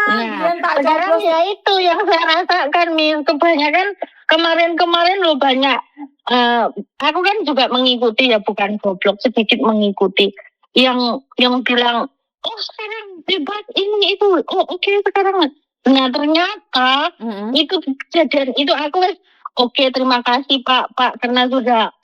Nah, Gian tak sekarang coblos. ya itu yang saya rasakan, Miss. Kebanyakan kemarin lo banyak. Aku kan juga mengikuti ya, bukan goblok, sedikit mengikuti. Yang bilang, oh sekarang debat ini itu, oh oke, sekarang. Nah ternyata itu kejadian itu aku oke, terima kasih Pak karena sudah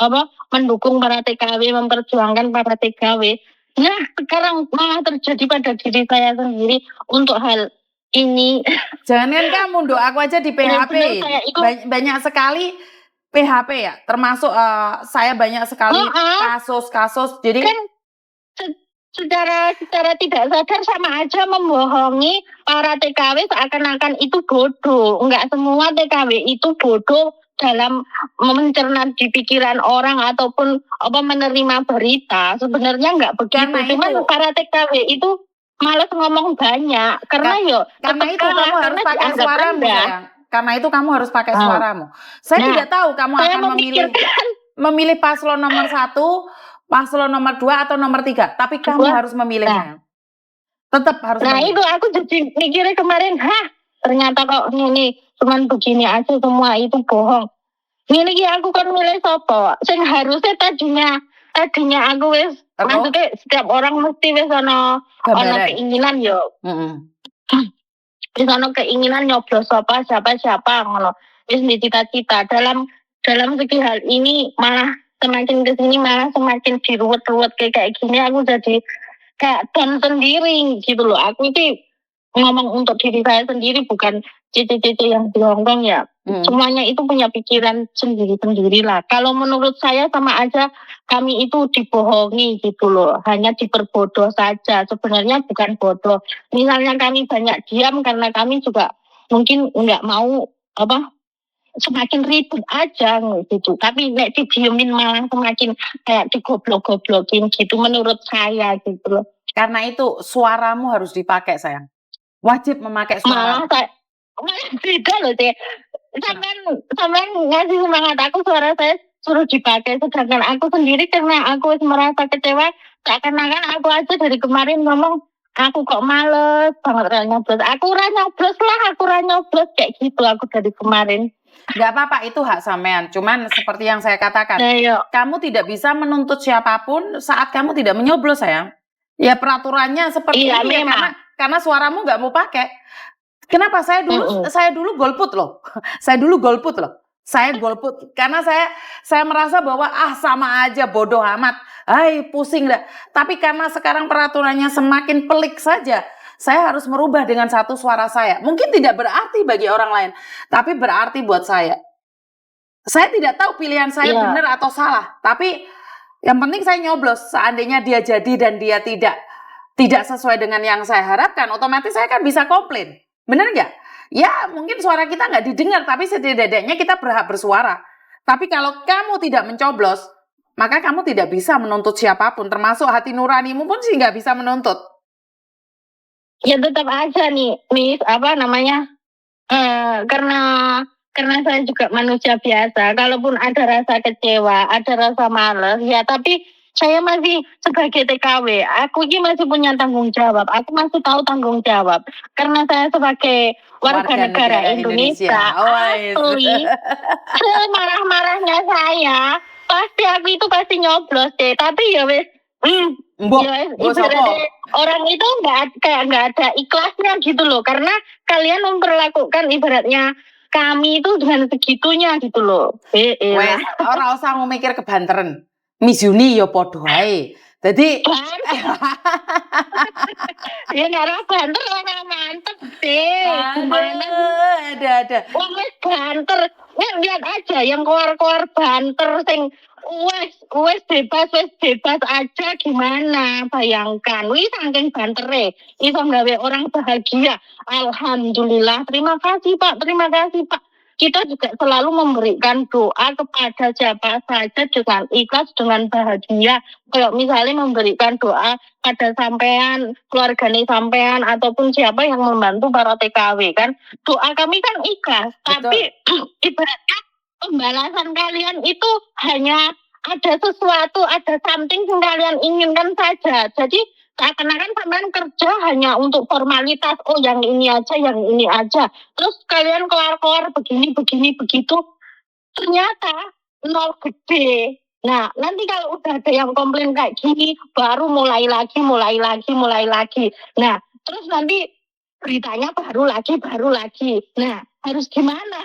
apa mendukung para TKW, memperjuangkan para TKW. Nah sekarang malah terjadi pada diri saya sendiri untuk hal ini. Jangan kamu, Dok, aku aja di PHP. Benar-benar saya ikut. Banyak sekali PHP ya, termasuk saya banyak sekali kasus-kasus. Jadi kan secara tidak sadar sama aja membohongi para TKW seakan-akan itu bodoh. Enggak semua TKW itu bodoh dalam mencerna di pikiran orang ataupun apa menerima berita. Sebenarnya enggak begitu. Cuman para TKW itu malas ngomong banyak karena karena itu kamu harus pakai suaramu, sayang. Karena itu kamu harus pakai suaramu. Saya tidak tahu kamu akan memilih paslon nomor 1, paslon nomor 2 atau nomor 3, tapi kamu harus memilih, sayang. Tetap harus memilih. Itu aku jadi mikirnya kemarin, ternyata kok ini cuman begini aja, semua itu bohong. Ini aku kan milih sopo. Sing harusnya tadinya aku wis maksudnya setiap orang mesti wis ono keinginan yo. Wis ono keinginan nyoblos siapa ngono. Wis cita-cita dalam segi hal ini malah semakin kesini malah semakin diruwet-ruwet kayak gini aku jadi kayak dan sendiri gitu loh. Aku itu ngomong untuk diri saya sendiri, bukan cici-cici yang di Hongkong ya. Semuanya itu punya pikiran sendiri-sendiri lah. Kalau menurut saya sama aja kami itu dibohongi gitu loh. Hanya diperbodoh saja. Sebenarnya bukan bodoh. Misalnya kami banyak diam karena kami juga mungkin nggak mau semakin ribut aja gitu. Tapi nek didiemin malah semakin kayak digoblok-goblokin gitu menurut saya gitu loh. Karena itu suaramu harus dipakai, sayang. Wajib memakai suara. Malah beda loh deh. Sampai ngasih semangat aku, suara saya suruh dipakai, sedangkan aku sendiri karena aku merasa kecewa, seakan-akan aku aja dari kemarin ngomong aku kok males banget nyoblos. Aku nyoblos kayak gitu aku dari kemarin. Gak apa-apa, itu hak sampean. Cuman seperti yang saya katakan, kamu tidak bisa menuntut siapapun saat kamu tidak menyoblos, sayang. Ya peraturannya seperti itu ya, karena suaramu nggak mau pakai. Kenapa saya dulu golput loh. Saya golput karena saya merasa bahwa sama aja, bodoh amat. Pusing dah. Tapi karena sekarang peraturannya semakin pelik saja, saya harus merubah dengan satu suara saya. Mungkin tidak berarti bagi orang lain, tapi berarti buat saya. Saya tidak tahu pilihan saya benar atau salah, tapi yang penting saya nyoblos. Seandainya dia jadi dan dia tidak sesuai dengan yang saya harapkan, otomatis saya kan bisa komplain. Benar nggak? Ya mungkin suara kita nggak didengar, tapi setidaknya kita berhak bersuara. Tapi kalau kamu tidak mencoblos, maka kamu tidak bisa menuntut siapapun, termasuk hati nuranimu pun sih nggak bisa menuntut. Ya tetap aja nih, Miss, karena saya juga manusia biasa. Kalaupun ada rasa kecewa, ada rasa malas, ya tapi saya masih sebagai TKW, aku ini masih punya tanggung jawab. Aku masih tahu tanggung jawab. Karena saya sebagai warga negara Indonesia. Asli, semarah-marahnya saya, pasti aku itu pasti nyoblos deh. Tapi ya wes, orang itu nggak ada ikhlasnya gitu loh. Karena kalian memperlakukan ibaratnya kami itu dengan segitunya gitu loh. Orang usah mau mikir kebanteran. Miss Yuni yo podo ae. Jadi ya nggak banter orang mantep deh. Ada. Wes banter. Lihat aja yang keluar banter sing wes bebas aja gimana, bayangkan. Wih saking bantere iso nggawe orang bahagia. Alhamdulillah, terima kasih Pak. Kita juga selalu memberikan doa kepada siapa saja dengan ikhlas, dengan bahagia. Kalau misalnya memberikan doa pada sampean, keluarganya sampean, ataupun siapa yang membantu para TKW kan. Doa kami kan ikhlas, tapi ibaratnya pembalasan kalian itu hanya ada sesuatu, ada something yang kalian inginkan saja. Jadi Seakan-akan sampean kerja hanya untuk formalitas, oh yang ini aja, yang ini aja. Terus kalian keluar-keluar begini, begitu. Ternyata nol gede. Nah, nanti kalau udah ada yang komplain kayak gini, baru mulai lagi. Nah, terus nanti beritanya baru lagi. Nah, harus gimana?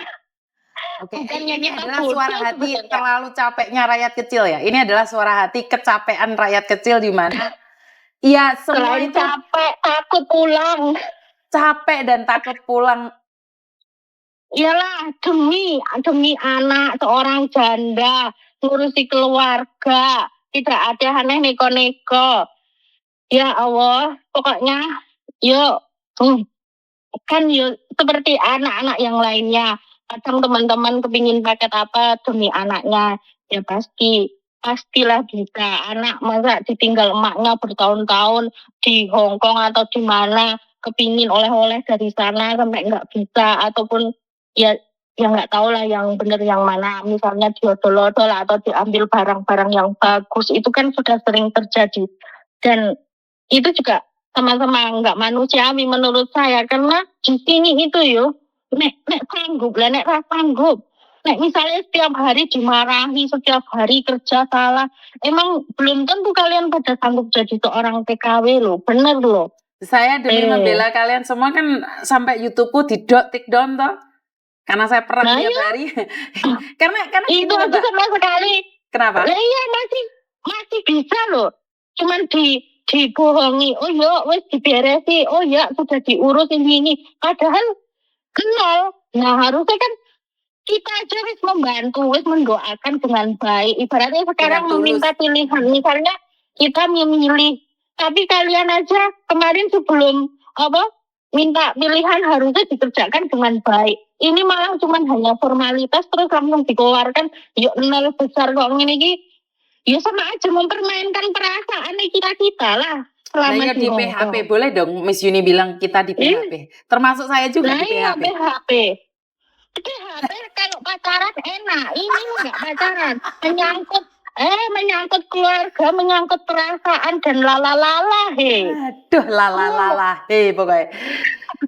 Oke, ini adalah suara hati terlalu capeknya rakyat kecil ya. Ini adalah suara hati kecapean rakyat kecil di mana ya semua selain itu capek, takut pulang. Capek dan takut pulang. Iyalah, demi anak seorang janda, ngurusi keluarga, tidak ada aneh neko-neko. Ya Allah, pokoknya yuk, kan yuk seperti anak-anak yang lainnya. Kadang teman-teman kepingin paket apa demi anaknya, ya pastilah bisa. Anak masa ditinggal emaknya bertahun-tahun di Hong Kong atau di mana, kepingin oleh-oleh dari sana sampai nggak bisa, ataupun ya nggak tahu lah yang benar yang mana, misalnya diodol-odol atau diambil barang-barang yang bagus, itu kan sudah sering terjadi. Dan itu juga sama-sama nggak manusiawi menurut saya, karena di sini itu nek sanggup nek misalnya setiap hari dimarahi, setiap hari kerja salah, emang belum tentu kalian pada sanggup jadi seorang TKW loh, bener loh. Saya demi membela kalian semua kan sampai YouTube-ku take down toh, karena saya perang tiap hari. karena itu aja sama sekali. Kenapa? Iya masih bisa loh, cuman dibohongi, oh ya wes diberesi, oh ya sudah diurus ini, padahal kenal. Nah harusnya kan kita aja wes membantu, wes mendoakan dengan baik. Ibaratnya sekarang meminta pilihan, misalnya kita memilih, tapi kalian aja kemarin sebelum minta pilihan harusnya dikerjakan dengan baik. Ini malah cuman hanya formalitas terus langsung dikeluarkan, yuk nol besar kok ini. Ya sama aja mempermainkan perasaan kita lah. Selama di PHP boleh dong Miss Yuni bilang kita di PHP. Termasuk saya juga di PHP. PHP kalau pacaran enak, ini enggak pacaran. Menyangkut keluarga, menyangkut perasaan dan lala he. Aduh lala he pokoknya.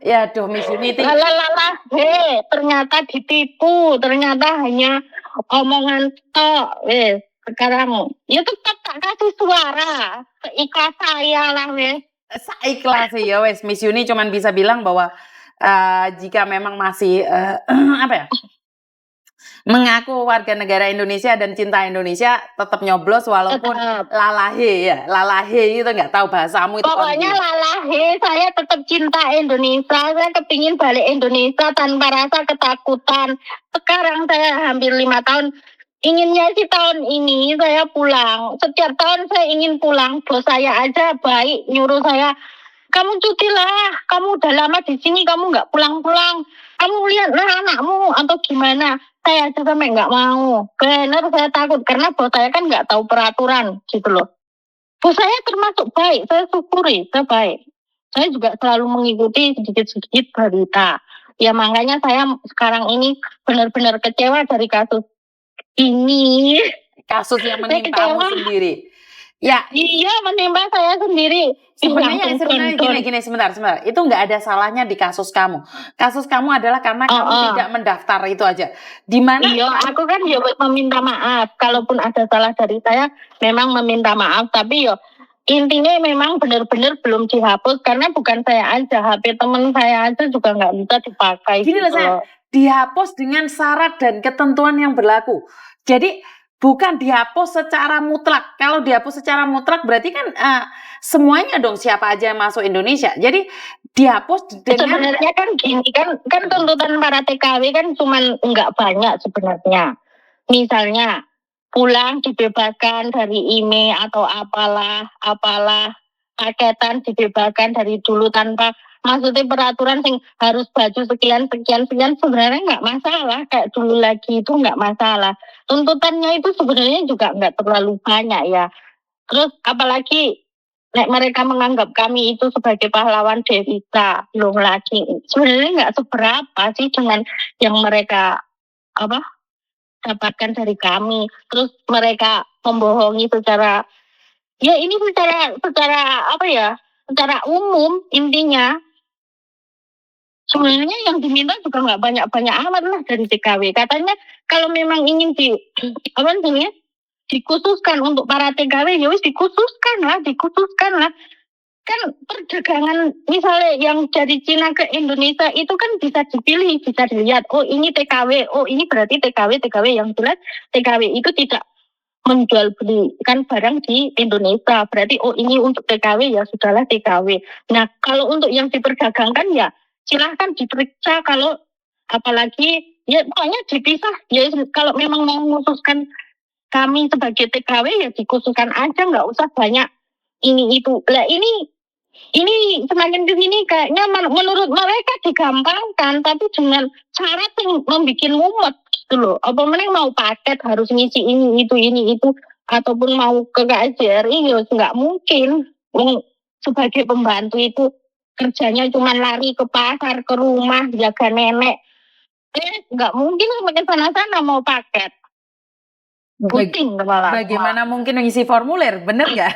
Ya aduh Miss Yuni lala he, ternyata ditipu, ternyata hanya omongan tok wes. Sekarang ya tetap tak kasih suara, seikhlas saya lah wes. Seikhlas ya wes. Miss Yuni cuman bisa bilang bahwa jika memang masih mengaku warga negara Indonesia dan cinta Indonesia, tetap nyoblos walaupun lalahe itu nggak tahu bahasamu itu. Pokoknya lalahe, saya tetap cinta Indonesia, saya kepingin balik Indonesia tanpa rasa ketakutan. Sekarang saya hampir 5 tahun, inginnya sih tahun ini saya pulang. Setiap tahun saya ingin pulang, bos saya aja baik nyuruh saya, kamu cuti lah, kamu udah lama di sini, kamu nggak pulang-pulang, kamu lihatlah anakmu atau gimana. Saya aja sampai nggak mau. Benar saya takut karena bos saya kan nggak tahu peraturan gitu loh. Bos saya termasuk baik, saya syukuri, saya baik. Saya juga selalu mengikuti sedikit-sedikit berita. Ya makanya saya sekarang ini benar-benar kecewa dari kasus ini. Kasus yang menimpamu sendiri. Ya, iya menimpa saya sendiri. Sebenarnya gini sebentar. Itu nggak ada salahnya di kasus kamu. Kasus kamu adalah karena kamu tidak mendaftar itu aja. Di mana? Iya, aku kan ya meminta maaf. Kalaupun ada salah dari saya, memang meminta maaf. Tapi intinya memang benar-benar belum dihapus karena bukan saya aja, HP teman saya aja juga nggak bisa dipakai. Gini loh saya, dihapus dengan syarat dan ketentuan yang berlaku. Jadi bukan dihapus secara mutlak. Kalau dihapus secara mutlak berarti kan semuanya dong siapa aja yang masuk Indonesia. Jadi dihapus dengan sebenarnya kan gini kan tuntutan para TKW kan cuman nggak banyak sebenarnya. Misalnya pulang dibebaskan dari IMEI atau apalah paketan dibebaskan dari dulu tanpa maksudnya peraturan yang harus baju sekian sebenarnya nggak masalah, kayak dulu lagi itu nggak masalah. Tuntutannya itu sebenarnya juga nggak terlalu banyak ya. Terus apalagi mereka menganggap kami itu sebagai pahlawan devisa, belum lagi sebenarnya nggak seberapa sih dengan yang mereka dapatkan dari kami. Terus mereka membohongi secara Ya ini secara apa ya? Secara umum intinya sebenarnya yang diminta juga nggak banyak-banyak amat lah dari TKW. Katanya kalau memang ingin dikhususkan untuk para TKW, ya wis dikhususkan lah. Kan perdagangan misalnya yang dari Cina ke Indonesia itu kan bisa dipilih, bisa dilihat, oh ini TKW, oh ini berarti TKW yang jelas TKW itu tidak menjual belikan barang di Indonesia. Berarti oh ini untuk TKW ya sudahlah TKW. Nah kalau untuk yang diperdagangkan ya silahkan diperiksa, kalau apalagi ya pokoknya dipisah. Ya kalau memang mau mengkhususkan kami sebagai TKW ya dikhususkan aja, nggak usah banyak ini itu. Lah ini semakin ke sini kayaknya menurut mereka digampangkan, tapi dengan syarat yang membuat mumet gitu loh. Apa mending mau paket harus ngisi ini itu, ataupun mau ke KSDRI ya nggak mungkin. Sebagai pembantu itu kerjanya cuma lari ke pasar, ke rumah, jaga nenek. Nggak mungkin makin sana-sana mau paket. Pusing kepala. Bagaimana mungkin mengisi formulir, bener nggak?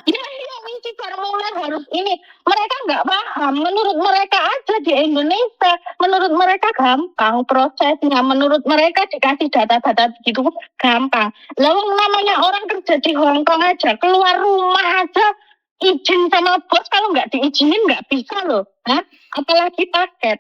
Iya, mengisi formulir harus ini. Mereka nggak paham. Menurut mereka aja di Indonesia, menurut mereka gampang prosesnya. Menurut mereka dikasih data-data begitu gampang. Lalu namanya orang kerja di Hong Kong aja, keluar rumah aja izin sama bos, kalau nggak diizinin nggak bisa loh. Apalagi paket.